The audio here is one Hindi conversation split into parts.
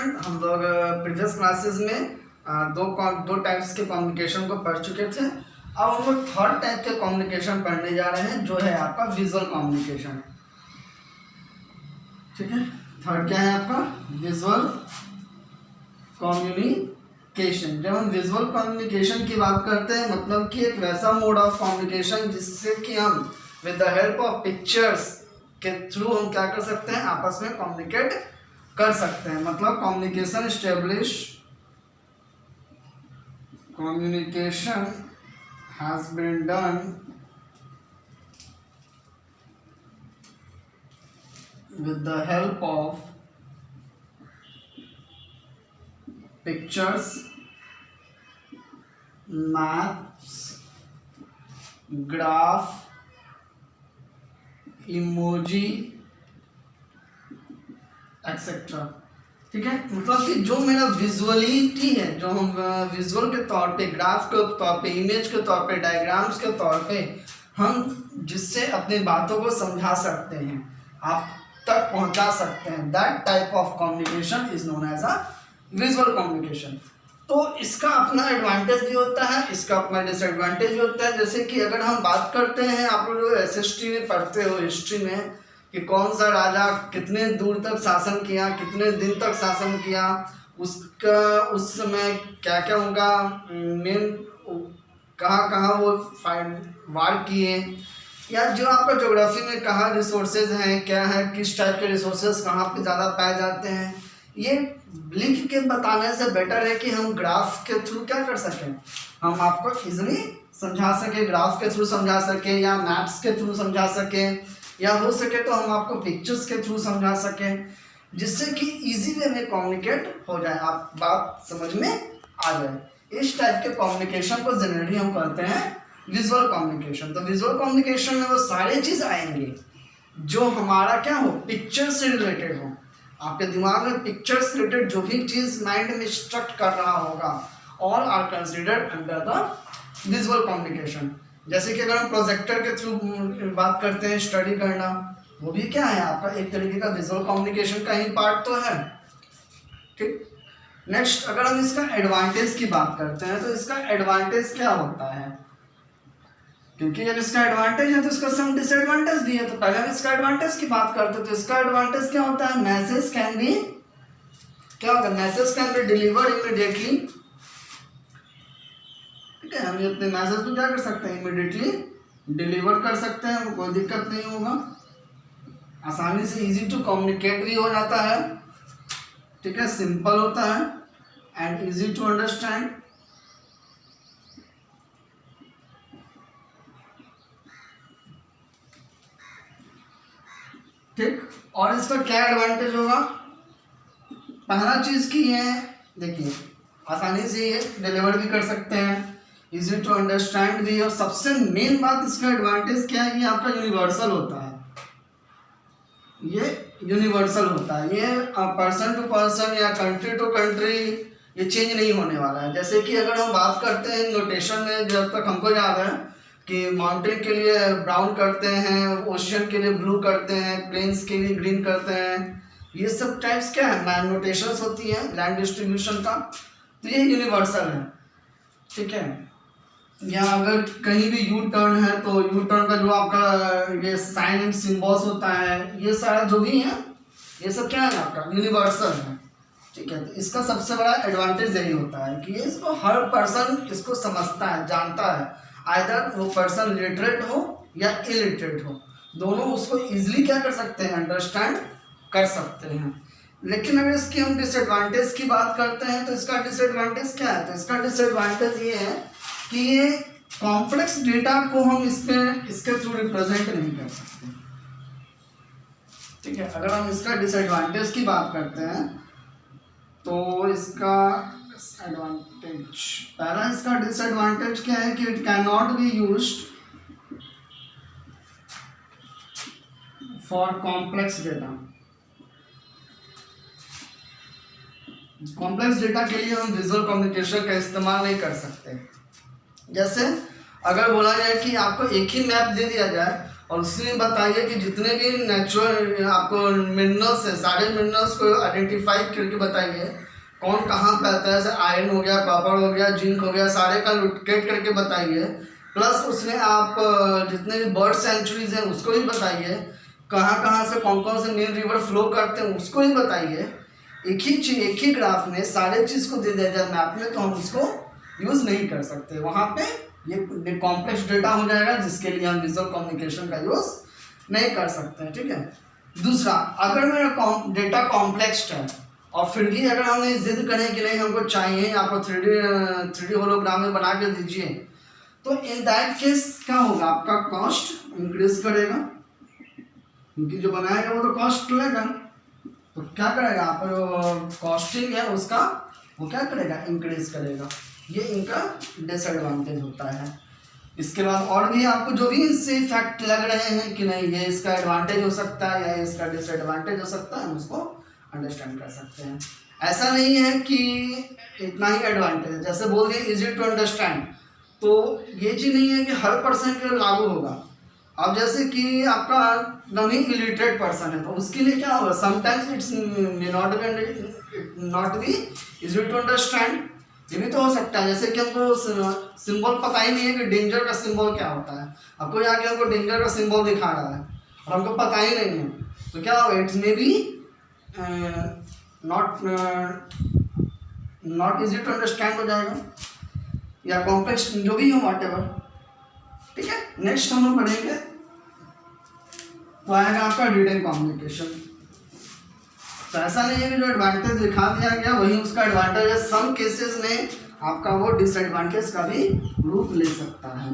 स्टूडेंट, हम लोग प्रीवियस क्लासेस में दो टाइप्स के कम्युनिकेशन को पढ़ चुके थे। अब हम लोग थर्ड टाइप के कम्युनिकेशन पढ़ने जा रहे हैं, जो है आपका विजुअल कम्युनिकेशन। ठीक है, थर्ड क्या है आपका? Visual communication. जब हम विजुअल कम्युनिकेशन की बात करते हैं, मतलब कि एक वैसा मोड ऑफ कम्युनिकेशन जिससे कि हम with the help of pictures के थ्रू हम क्या कर सकते हैं, आपस में कम्युनिकेट कर सकते हैं। मतलब communication has been done with the help of pictures, maps, graph, emoji, etcetera. ठीक है, मतलब कि जो मेरा विजुअलिटी है, जो हम विजुअल के तौर पे, ग्राफ के तौर पे, इमेज के तौर पे, डायग्राम्स के तौर पे हम जिससे अपनी बातों को समझा सकते हैं, आप तक पहुंचा सकते हैं, that type of communication is known as a visual communication. तो इसका अपना एडवांटेज भी होता है, इसका अपना डिसएडवांटेज भी होता है। जैसे कि अगर हम बात करते हैं, आप लोग एसएसटी में पढ़ते हो हिस्ट्री में, कि कौन सा राजा कितने दूर तक शासन किया, कितने दिन तक शासन किया, उसका उस समय क्या क्या उनका मेन कहाँ कहाँ वो वार किए, या जो आपका ज्योग्राफी में कहाँ रिसोर्सेज हैं, क्या है, किस टाइप के रिसोर्सेज कहाँ पे ज़्यादा पाए जाते हैं, ये लिख के बताने से बेटर है कि हम ग्राफ के थ्रू क्या कर सकें, हम आपको इजीली समझा सकें, ग्राफ के थ्रू समझा सकें, या मैप्स के थ्रू समझा सकें, या हो सके तो हम आपको पिक्चर्स के थ्रू समझा सकें, जिससे कि इजी वे में कम्युनिकेट हो जाए, आप बात समझ में आ जाए। इस टाइप के कम्युनिकेशन को जनरली हम कहते हैं विजुअल कम्युनिकेशन। तो विजुअल कम्युनिकेशन में वो सारे चीज़ आएंगे जो हमारा क्या हो, पिक्चर से रिलेटेड हो। आपके दिमाग में पिक्चर से रिलेटेड जो भी चीज़ माइंड में स्ट्रक्ट कर रहा होगा, all are considered under the visual communication. जैसे कि अगर हम प्रोजेक्टर के थ्रू बात करते हैं, स्टडी करना, वो भी क्या है आपका एक तरीके का विजुअल कम्युनिकेशन का ही पार्ट तो है। ठीक, नेक्स्ट अगर हम इसका एडवांटेज की बात करते हैं, तो इसका एडवांटेज क्या होता है, क्योंकि जब इसका एडवांटेज है तो इसका सम डिसएडवांटेज भी है। तो पहले हम इसका एडवांटेज की बात करते हैं, तो इसका एडवांटेज क्या होता है, मैसेज कैन बी, क्या होता है, message can be delivered immediately. ठीक है, हम ये अपने मैसेज को क्या कर सकते हैं, इमीडिएटली डिलीवर कर सकते हैं, कोई दिक्कत नहीं होगा, आसानी से इजी टू कम्युनिकेट भी हो जाता है। ठीक है, सिंपल होता है एंड इजी टू अंडरस्टैंड। ठीक, और इसका क्या एडवांटेज होगा, पहला चीज की है, देखिए आसानी से ये डिलीवर भी कर सकते हैं, इजी टू अंडरस्टैंड भी, और सबसे मेन बात इसका एडवांटेज क्या है, ये आपका यूनिवर्सल होता है, ये यूनिवर्सल होता है, ये पर्सन टू पर्सन या कंट्री टू कंट्री ये चेंज नहीं होने वाला है। जैसे कि अगर हम बात करते हैं नोटेशन में, जब तक हमको याद है कि माउंटेन के लिए ब्राउन करते हैं, ओशियन के लिए ब्लू करते हैं, प्लेन्स के लिए ग्रीन करते हैं, ये सब टाइप्स क्या है, नोटेशंस होती हैं लैंड डिस्ट्रीब्यूशन का, तो ये यूनिवर्सल है। ठीक है, या अगर कहीं भी यू टर्न है, तो यू टर्न का जो आपका ये साइन एंड सिंबल्स होता है, ये सारा जो भी है, ये सब क्या है आपका यूनिवर्सल है। ठीक है, तो इसका सबसे बड़ा एडवांटेज यही होता है कि इसको हर पर्सन इसको समझता है, जानता है, आइदर वो पर्सन लिटरेट हो या इलिटरेट हो, दोनों उसको इजीली क्या कर सकते हैं, अंडरस्टैंड कर सकते हैं। लेकिन अगर इसकी हम डिसएडवांटेज की बात करते हैं, तो इसका डिसएडवांटेज क्या है, तो इसका डिसएडवांटेज ये है कि ये कॉम्प्लेक्स डेटा को हम इसके थ्रू रिप्रेजेंट नहीं कर सकते। ठीक है, अगर हम इसका डिसएडवांटेज की बात करते हैं, तो इसका डिसएडवांटेज, पहला इसका डिसएडवांटेज क्या है कि it can not be used for complex data. Complex data के लिए हम विजुअल कम्युनिकेशन का इस्तेमाल नहीं कर सकते। जैसे अगर बोला जाए कि आपको एक ही मैप दे दिया जाए और उसमें बताइए कि जितने भी नेचुरल आपको मिनरल्स है सारे मिनरल्स को आइडेंटिफाई करके बताइए कौन कहाँ पे आता है। जैसे आयरन हो गया, कॉपर हो गया, जिंक हो गया, सारे का लोकेट करके बताइए। प्लस उसमें आप जितने भी बर्ड सेंचुरीज हैं उसको भी बताइए, कहाँ कहाँ से कौन कौन से मेन रिवर फ्लो करते हैं उसको भी बताइए। एक ही ग्राफ में सारे चीज़ को दे दिया जाए मैप में, तो हम उसको यूज़ नहीं कर सकते। वहाँ पे ये कॉम्प्लेक्स डेटा हो जाएगा जिसके लिए हम विजुअल कम्युनिकेशन का यूज़ नहीं कर सकते हैं, ठीक है। दूसरा, अगर मेरा डेटा कॉम्प्लेक्स है और फिर भी अगर हम जिद करें कि नहीं हमको चाहिए आपको 3D होलोग्राम में बना के दीजिए, तो इन दैट केस क्या होगा, आपका कॉस्ट इंक्रीज करेगा क्योंकि जो बनाएगा वो तो कॉस्ट लेगा। तो क्या करेगा, आप जो कॉस्टिंग है उसका वो क्या करेगा, इंक्रीज करेगा। ये इनका डिसएडवांटेज होता है। इसके बाद और भी आपको जो भी इससे इफेक्ट लग रहे हैं कि नहीं ये इसका एडवांटेज हो सकता है या इसका डिसएडवांटेज हो सकता है, हम उसको अंडरस्टैंड कर सकते हैं। ऐसा नहीं है कि इतना ही एडवांटेज है, जैसे बोल दिए इजी टू अंडरस्टैंड, तो ये चीज़ नहीं है कि हर पर्सन के लिए लागू होगा। अब जैसे कि आपका नॉन इलिटरेट पर्सन है तो उसके लिए क्या होगा, sometimes it's not be easy to understand. ये भी तो हो सकता है जैसे कि हमको सिंबल पता ही नहीं है कि डेंजर का सिंबल क्या होता है, आपको यहाँ के हमको डेंजर का सिंबल दिखा रहा है और हमको पता ही नहीं है, तो क्या होगा, it's may be not easy to understand हो जाएगा या कॉम्प्लेक्स जो भी हो व्हाटएवर, ठीक है। नेक्स्ट हम लोग पढ़ेंगे तो आएगा आपका रिटन कम्युनिकेशन। तो ऐसा नहीं है कि जो एडवांटेज दिखा दिया गया वही उसका एडवांटेज है, सम केसेस में आपका वो डिसएडवांटेज का भी रूप ले सकता है।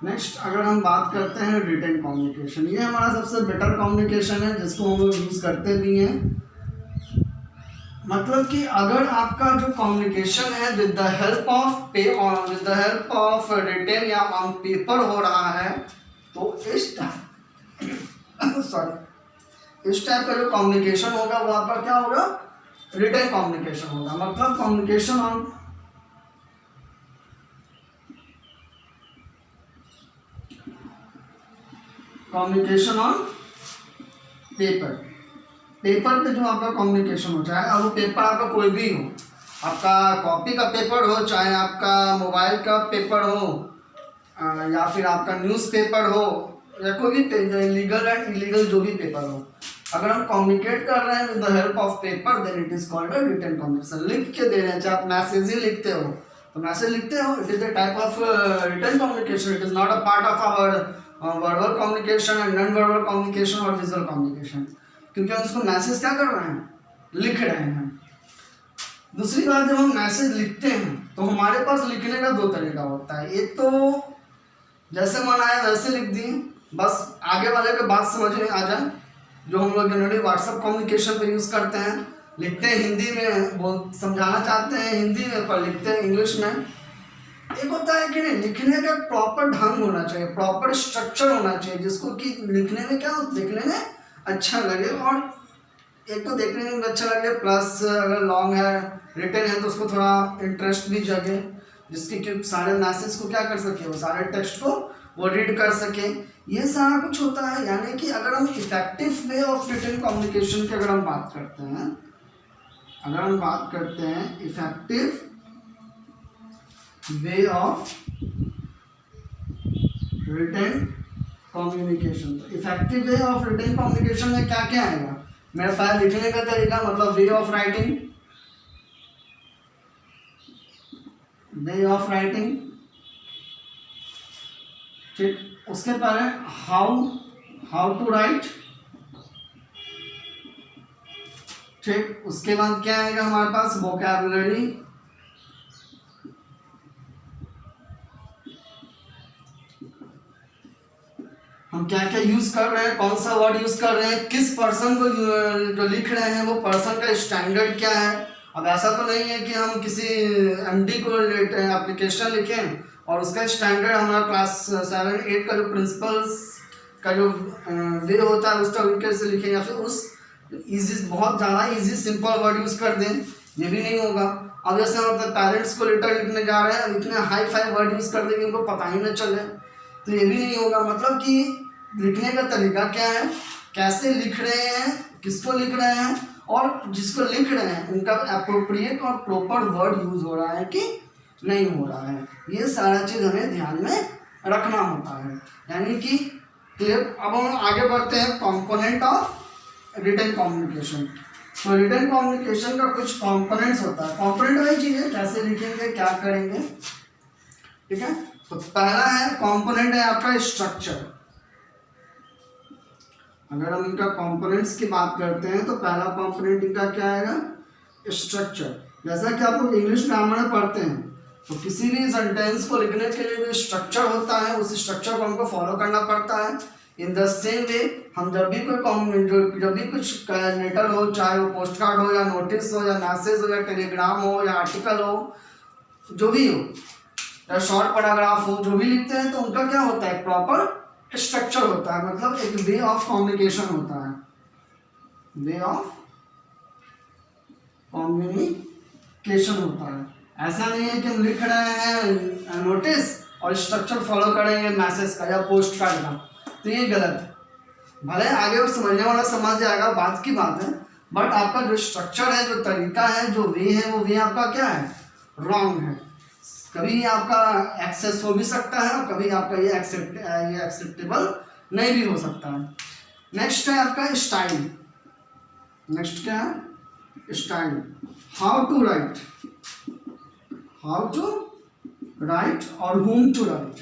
नेक्स्ट अगर हम बात करते हैं रिटन कम्युनिकेशन, ये हमारा सबसे बेटर कम्युनिकेशन है जिसको हम लोग यूज़ करते भी हैं। मतलब कि अगर आपका जो कम्युनिकेशन है with the help of written या ऑन पेपर हो रहा है, तो इस टाइप का जो कम्युनिकेशन होगा वो आपका क्या होगा, रिटन कम्युनिकेशन होगा। मतलब कम्युनिकेशन ऑन पेपर पे जो आपका कम्युनिकेशन हो, चाहे अब वो पेपर आपका कोई भी हो, आपका कॉपी का पेपर हो, चाहे आपका मोबाइल का पेपर हो, या फिर आपका न्यूज़पेपर हो, या कोई भी लीगल एंड इलीगल जो भी पेपर हो, अगर हम कम्युनिकेट कर रहे हैं with the help of paper then it is called a written communication. लिख के दे रहे हैं, चाहे आप मैसेज ही लिखते हो तो मैसेज लिखते हो, it is a type of written communication. It is not a part of our verbal communication and non verbal communication और विजुअल कम्युनिकेशन, क्योंकि हम उसको मैसेज क्या कर रहे हैं, लिख रहे हैं। दूसरी बात, जब हम मैसेज लिखते हैं तो हमारे पास लिखने का दो तरीका होता है। एक तो जैसे मन आया वैसे लिख दिए, बस आगे वाले को बात समझ में आ जाए, जो हम लोग जनरली व्हाट्सएप कम्युनिकेशन पे यूज़ करते हैं। लिखते हैं हिंदी में, वो समझाना चाहते हैं हिंदी में पर लिखते हैं इंग्लिश में। एक होता है कि नहीं, लिखने का प्रॉपर ढंग होना चाहिए, प्रॉपर स्ट्रक्चर होना चाहिए जिसको कि लिखने में क्या हो, देखने में अच्छा लगे, और एक तो देखने में अच्छा लगे प्लस अगर लॉन्ग है रिटन है तो उसको थोड़ा इंटरेस्ट भी जगे, जिसके कि सारे मैसेज को क्या कर सके, वो सारे टेक्स्ट को वो रीड कर सके। ये सारा कुछ होता है। यानी कि अगर हम effective way of written communication की अगर हम बात करते हैं, effective way of written communication, तो effective way of written communication में क्या क्या आएगा, मेरे पास लिखने का तरीका मतलब वे ऑफ राइटिंग, ठीक। उसके पहले हाउ टू राइट, ठीक। उसके बाद क्या आएगा हमारे पास, वोकैबुलरी, हम क्या क्या यूज कर रहे हैं, कौन सा वर्ड यूज कर रहे हैं, किस पर्सन को जो लिख रहे हैं वो पर्सन का स्टैंडर्ड क्या है। अब ऐसा तो नहीं है कि हम किसी एमडी को एप्लीकेशन लिखें और उसका स्टैंडर्ड हमारा क्लास 7-8 का जो प्रिंसिपल्स का जो वे होता है उस तरीके से लिखें, या फिर उस इजी बहुत ज़्यादा इजी सिंपल वर्ड यूज़ कर दें, ये भी नहीं होगा। अब जैसे हम अपने पेरेंट्स को लेटर लिखने जा रहे हैं, इतने हाई फाई वर्ड यूज़ कर दें कि उनको पता ही न चले, तो ये भी नहीं होगा। मतलब कि लिखने का तरीका क्या है, कैसे लिख रहे हैं, किसको लिख रहे हैं, और जिसको लिख रहे हैं उनका अप्रोप्रिएट और प्रॉपर वर्ड यूज हो रहा है कि नहीं हो रहा है। ये सारा चीज़ हमें ध्यान में रखना होता है। यानी कि क्लियर। अब हम आगे बढ़ते हैं कंपोनेंट ऑफ रिटन कम्युनिकेशन। तो रिटन कम्युनिकेशन का कुछ कंपोनेंट्स होता है। कंपोनेंट वही चीज़ है, कैसे लिखेंगे, क्या करेंगे, ठीक है। तो पहला है कंपोनेंट है आपका स्ट्रक्चर। अगर हम इनका कंपोनेंट्स की बात करते हैं तो पहला कंपोनेंट इनका क्या आएगा, स्ट्रक्चर। जैसा कि आप लोग इंग्लिश ग्रामर में पढ़ते हैं तो किसी भी सेंटेंस को लिखने के लिए जो स्ट्रक्चर होता है उस स्ट्रक्चर को हमको फॉलो करना पड़ता है। इन द सेम वे हम जब भी कुछ लेटर हो, चाहे वो पोस्ट कार्ड हो या नोटिस हो या मैसेज हो या टेलीग्राम हो या आर्टिकल हो, जो भी हो, या शॉर्ट पैराग्राफ हो, जो भी लिखते हैं तो उनका क्या होता है, प्रॉपर स्ट्रक्चर होता है। मतलब एक वे ऑफ कम्युनिकेशन होता है, वे ऑफ कम्युनिकेशन होता है। ऐसा नहीं है कि हम लिख रहे हैं नोटिस और स्ट्रक्चर फॉलो करेंगे मैसेज का या पोस्ट कार्ड का, तो ये गलत है। भले आगे और समझने वाला समझ जाएगा, बात की बात है, बट आपका जो स्ट्रक्चर है, जो तरीका है, जो वे है, वो वे आपका क्या है, रॉन्ग है। कभी आपका एक्सेस हो भी सकता है और कभी आपका ये एक्सेप्टेबल नहीं भी हो सकता है। नेक्स्ट है आपका स्टाइल। नेक्स्ट क्या है, style. How to write, how to write और whom टू राइट,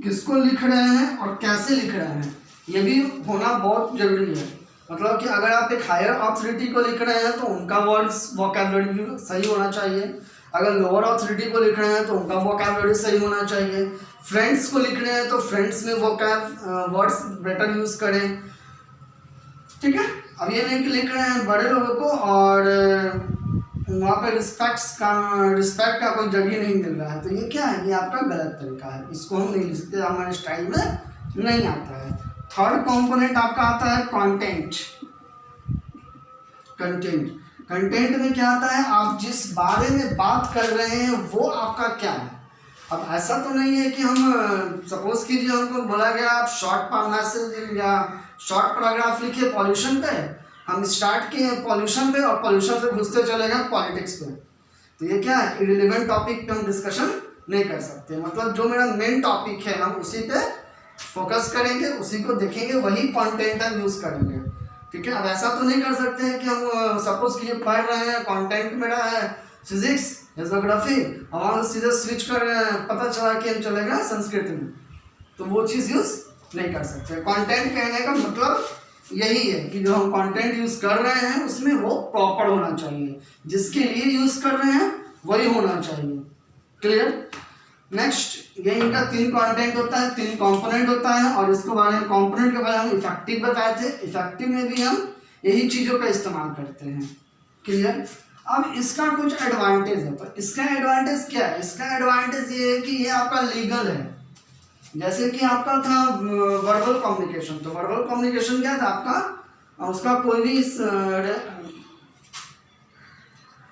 किसको लिख रहे हैं और कैसे लिख रहे हैं, ये भी होना बहुत जरूरी है। मतलब कि अगर आप एक हायर अथॉरिटी को लिख रहे हैं तो उनका वर्ड्स वोकैबुलरी सही होना चाहिए, अगर लोअर अथॉरिटी को लिख रहे हैं तो उनका वोकैबुलरी सही होना चाहिए, फ्रेंड्स को लिख रहे हैं तो फ्रेंड्स में वर्ड्स बेटर यूज़ करें, ठीक है। अब ये नहीं कि लिख रहे हैं बड़े लोगों को और वहाँ पे रिस्पेक्ट का कोई जगह नहीं मिल रहा है, तो ये क्या है, ये आपका गलत तरीका है, इसको हम नहीं लिख सकते, हमारे स्टाइल में नहीं आता है। थर्ड कंपोनेंट आपका आता है कंटेंट। कंटेंट में क्या आता है, आप जिस बारे में बात कर रहे हैं वो आपका क्या है। अब ऐसा तो नहीं है कि हम सपोज कीजिए हमको बोला गया आप शॉर्ट मैसेज या शॉर्ट पैराग्राफ लिखिए पॉल्यूशन पे, हम स्टार्ट किए पॉल्यूशन पे और पॉल्यूशन से घुसते चले गए पॉलिटिक्स पे, तो ये क्या है, इररिलेवेंट टॉपिक पे हम डिस्कशन नहीं कर सकते। मतलब जो मेरा मेन टॉपिक है हम उसी पे फोकस करेंगे, उसी को देखेंगे, वही कंटेंट हम यूज़ करेंगे, ठीक है। अब ऐसा तो नहीं कर सकते हैं कि हम सपोज कीजिए पढ़ रहे हैं, कंटेंट मेरा है फिजिक्स या ज्योग्राफी, और सीधे स्विच कर रहे हैं, पता चला कि हम चले गए संस्कृत में, तो वो चीज़ यूज़ नहीं कर सकते। कंटेंट कहने का मतलब यही है कि जो हम कंटेंट यूज़ कर रहे हैं उसमें वो प्रॉपर होना चाहिए, जिसके लिए यूज़ कर रहे हैं वही होना चाहिए, क्लियर। नेक्स्ट, ये इनका 3 कंटेंट होता है, 3 कंपोनेंट होता है, और इसके बारे में कंपोनेंट के बारे में हम इफेक्टिव बताए थे, इफेक्टिव में भी हम यही चीज़ों का इस्तेमाल करते हैं, क्लियर। अब इसका कुछ एडवांटेज है, तो इसका एडवांटेज क्या है, इसका एडवांटेज ये है कि ये आपका लीगल है। जैसे कि आपका था वर्बल कम्युनिकेशन, तो वर्बल कम्युनिकेशन क्या था आपका, उसका कोई भी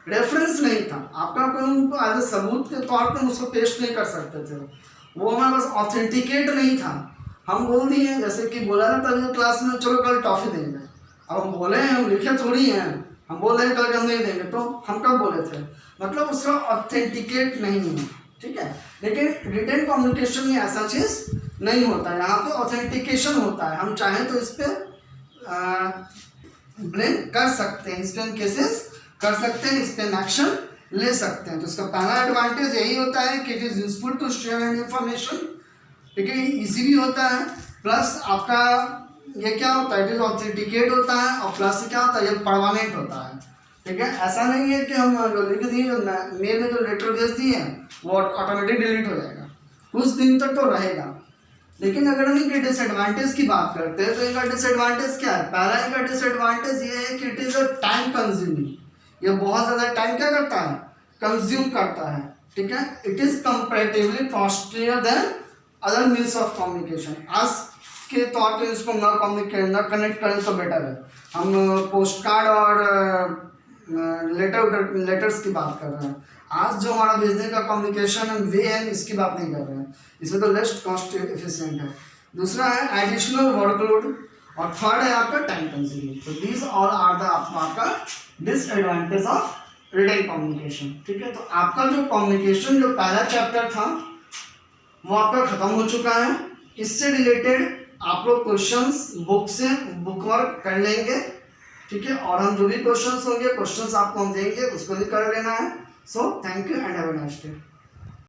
रेफरेंस नहीं था, आपका कोई उनको एज ए सबूत के तौर पे उसको पेश नहीं कर सकते थे, वो हमारे पास ऑथेंटिकेट नहीं था। हम बोल दिए, जैसे कि बोला था तभी क्लास में चलो कल टॉफी देंगे, अब हम बोले हैं, हम लिखे थोड़ी हैं, हम बोल रहे हैं कल हम नहीं देंगे, तो हम कब बोले थे, मतलब उसका ऑथेंटिकेट नहीं है, ठीक है। लेकिन रिटन कम्युनिकेशन में ऐसा चीज़ नहीं होता है, यहाँ पे ऑथेंटिकेशन होता है। हम चाहें तो इस पर ब्लेम कर सकते हैं, इस पर हम केसेस कर सकते हैं, इस पर एक्शन ले सकते हैं। तो इसका पहला एडवांटेज यही होता है कि it is useful to share and information, ठीक है, ईजी भी होता है, प्लस आपका ये क्या होता है, इट इज ऑथेंटिकेट होता है, और प्लस क्या होता है, ये परमानेंट होता है, ठीक है। ऐसा नहीं है कि हम लिख दिए, मेल में जो लेटर भेज दिए वो ऑटोमेटिक डिलीट हो जाएगा, कुछ दिन तक तो रहेगा। लेकिन अगर हम इनके डिसएडवांटेज की बात करते हैं तो इनका डिसएडवांटेज क्या है, पहला इनका डिसएडवांटेज ये है कि it is a time consuming, ये बहुत ज़्यादा टाइम क्या करता है, कंज्यूम करता है, ठीक है। It is comparatively costlier then other means of communication. आज के तौर पे इसको ना कनेक्ट करें तो बेटर है। हम पोस्ट कार्ड और लेटर्स की बात कर रहे हैं, आज जो हमारा भेजने का कम्युनिकेशन वे है इसकी बात नहीं कर रहे हैं, इसमें तो लेस कॉस्ट एफिशिएंट है। दूसरा है एडिशनल वर्कलोड और थर्ड है आपका टाइम कंज्यूमिंग। तो दीज ऑल आर द आपका डिसएडवांटेज ऑफ रिटन कम्युनिकेशन। ठीक है, तो आपका जो कम्युनिकेशन जो पहला चैप्टर था वो आपका खत्म हो चुका है। इससे रिलेटेड आप लोग क्वेश्चंस बुक से बुक वर्क कर लेंगे। ठीक है, और हम जो भी क्वेश्चंस होंगे क्वेश्चंस आपको हम देंगे उसको भी कर लेना है। So thank you and have a nice day.